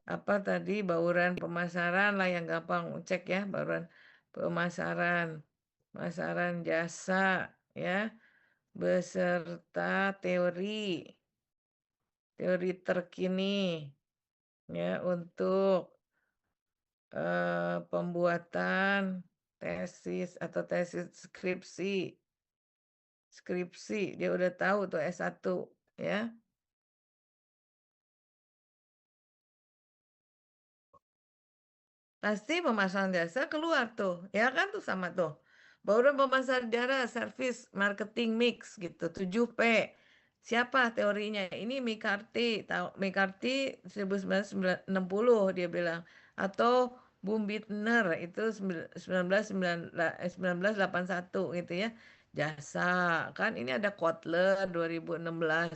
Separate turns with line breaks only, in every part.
apa tadi, bauran pemasaran lah yang gampang cek ya, bauran pemasaran, pemasaran jasa ya, beserta teori, teori terkini ya untuk pembuatan tesis atau tesis skripsi. Skripsi, dia udah tahu tuh S1 ya. Pasti pemasaran jasa keluar tuh, ya kan tuh sama tuh. Baru pemasaran jasa, service, marketing mix gitu, 7P. Siapa teorinya? Ini McCarthy, tahu McCarthy 1960 dia bilang. Atau Boom Bittner itu 1981 gitu ya. Jasa, kan ini ada Kotler 2016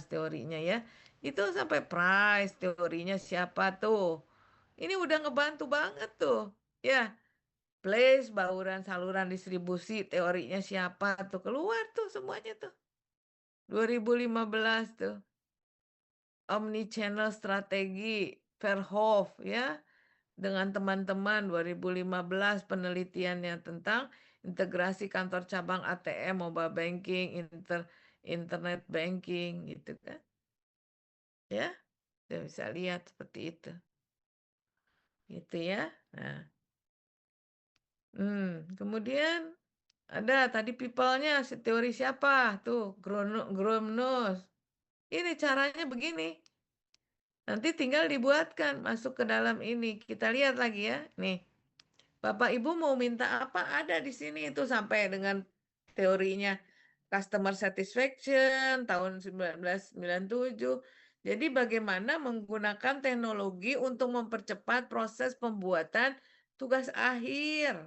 teorinya ya. Itu sampai Price teorinya siapa tuh? Ini udah ngebantu banget tuh. Ya, place, bauran, saluran distribusi, teorinya siapa tuh. Keluar tuh semuanya tuh. 2015 tuh. Omnichannel strategi, Verhoeven ya. Dengan teman-teman 2015 penelitiannya tentang integrasi kantor cabang ATM, mobile banking, internet banking gitu kan. Ya, udah bisa lihat seperti itu. Gitu ya. Nah, kemudian ada tadi people-nya teori siapa? Tuh, Gromnos. Ini caranya begini. Nanti tinggal dibuatkan masuk ke dalam ini. Kita lihat lagi ya. Nih, Bapak Ibu mau minta apa? Ada di sini itu sampai dengan teorinya customer satisfaction tahun 1997. Jadi bagaimana menggunakan teknologi untuk mempercepat proses pembuatan tugas akhir.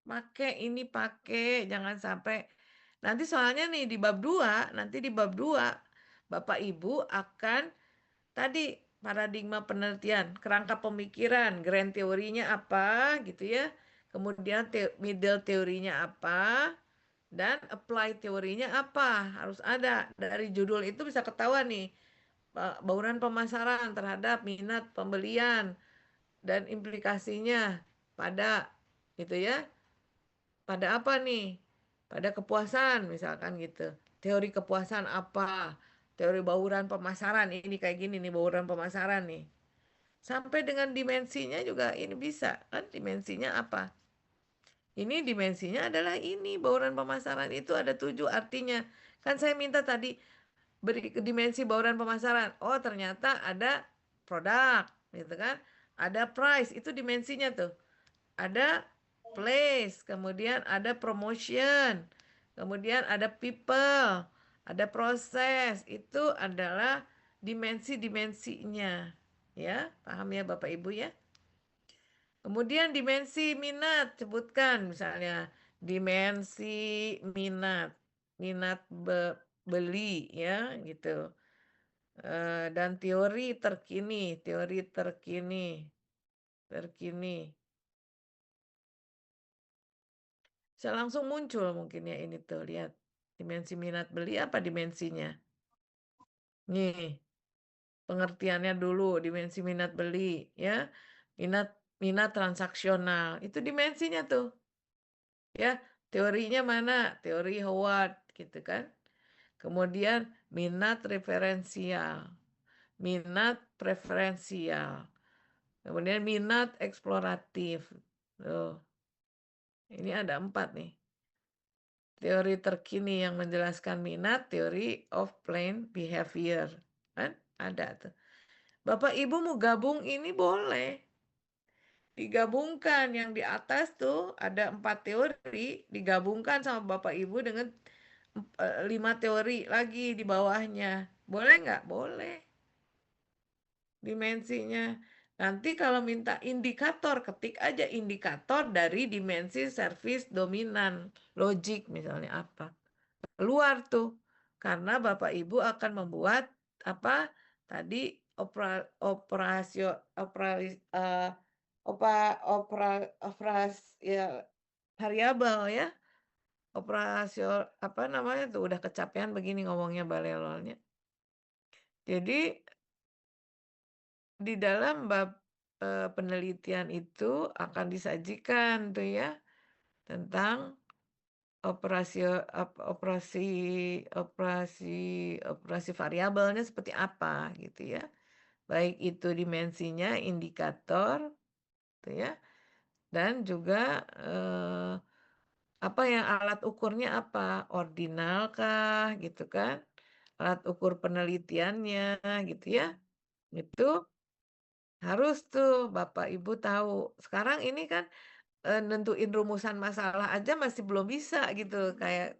Pakai, jangan sampai nanti soalnya nih di bab 2, nanti di bab 2 Bapak Ibu akan tadi paradigma penelitian, kerangka pemikiran, grand teorinya apa gitu ya. Kemudian middle teorinya apa dan apply teorinya apa. Harus ada. Dari judul itu bisa ketahuan nih bauran pemasaran terhadap minat pembelian dan implikasinya pada gitu ya. Pada apa nih? Pada kepuasan misalkan gitu. Teori kepuasan apa? Teori bauran pemasaran ini kayak gini nih bauran pemasaran nih. Sampai dengan dimensinya juga ini bisa kan dimensinya apa? Ini dimensinya adalah ini bauran pemasaran itu ada 7 artinya. Kan saya minta tadi beri dimensi bauran pemasaran. Oh, ternyata ada produk gitu kan. Ada price itu dimensinya tuh. Ada place, kemudian ada promotion, kemudian ada people, ada proses. Itu adalah dimensi-dimensinya. Ya, paham ya Bapak Ibu ya? Kemudian dimensi minat, sebutkan misalnya dimensi minat, minat beli ya gitu. Dan teori terkini. Bisa langsung muncul mungkin ya ini tuh, lihat. Dimensi minat beli apa dimensinya? Nih, pengertiannya dulu, dimensi minat beli ya. Minat minat transaksional, itu dimensinya tuh. Ya, teorinya mana? Teori Howard gitu kan. Kemudian minat referensial, minat preferensial. Kemudian minat eksploratif. Tuh, ini ada 4 nih. Teori terkini yang menjelaskan minat, teori of plain behavior. Kan ada tuh. Bapak Ibu mau gabung ini boleh. Digabungkan yang di atas tuh ada 4 teori, digabungkan sama Bapak Ibu dengan 5 teori lagi di bawahnya. Boleh nggak? Boleh. Dimensinya. Nanti kalau minta indikator, ketik aja indikator dari dimensi service dominan. Logik misalnya apa. Keluar tuh. Karena Bapak Ibu akan membuat apa tadi operasi ya variabel ya. Operasi apa namanya tuh udah kecapean begini ngomongnya balelolnya. Jadi di dalam bab, penelitian itu akan disajikan tuh ya, tentang operasi operasi operasi variabelnya seperti apa gitu ya. Baik itu dimensinya, indikator, gitu ya, dan juga, apa yang alat ukurnya apa, ordinal kah gitu kan, alat ukur penelitiannya gitu ya. Itu harus tuh Bapak Ibu tahu. Sekarang ini kan, nentuin rumusan masalah aja masih belum bisa gitu, kayak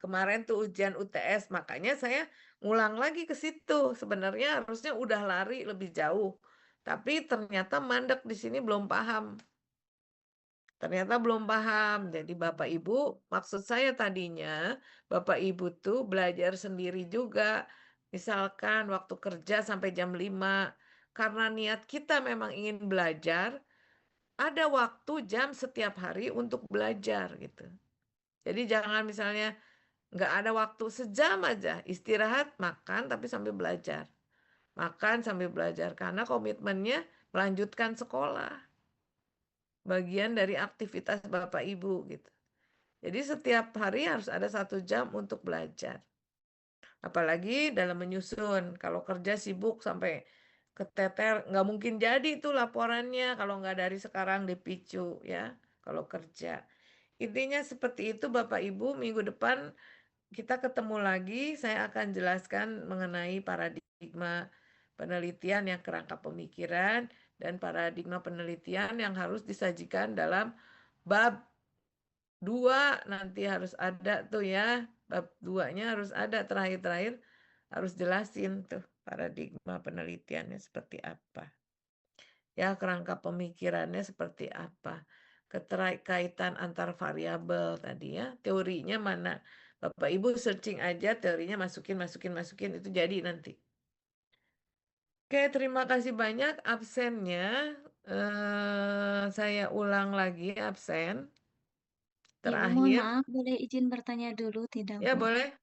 kemarin tuh ujian UTS, makanya saya ngulang lagi ke situ. Sebenarnya harusnya udah lari lebih jauh, tapi ternyata mandek di sini belum paham. Ternyata belum paham. Jadi Bapak Ibu, maksud saya tadinya Bapak Ibu tuh belajar sendiri juga. Misalkan waktu kerja sampai jam 5, karena niat kita memang ingin belajar, ada waktu jam setiap hari untuk belajar gitu. Jadi jangan misalnya nggak ada waktu sejam aja, istirahat, makan, tapi sambil belajar. Makan sambil belajar, karena komitmennya melanjutkan sekolah. Bagian dari aktivitas Bapak Ibu gitu. Jadi setiap hari harus ada 1 jam untuk belajar. Apalagi dalam menyusun. Kalau kerja sibuk sampai keteter, nggak mungkin jadi itu laporannya kalau nggak dari sekarang dipicu ya. Kalau kerja. Intinya seperti itu Bapak Ibu, minggu depan kita ketemu lagi, saya akan jelaskan mengenai paradigma penelitian yang kerangka pemikiran dan paradigma penelitian yang harus disajikan dalam bab 2 nanti harus ada tuh ya. Bab 2-nya harus ada terakhir-terakhir harus jelasin tuh paradigma penelitiannya seperti apa. Ya, kerangka pemikirannya seperti apa. Keterkaitan antar variabel tadi ya. Teorinya mana? Bapak Ibu searching aja teorinya masukin masukin masukin itu jadi nanti. Oke, terima kasih banyak absennya. Saya ulang lagi absen
Ibu mohon
terakhir.
maaf, boleh izin bertanya dulu tidak,
Ya,
Bu?
boleh.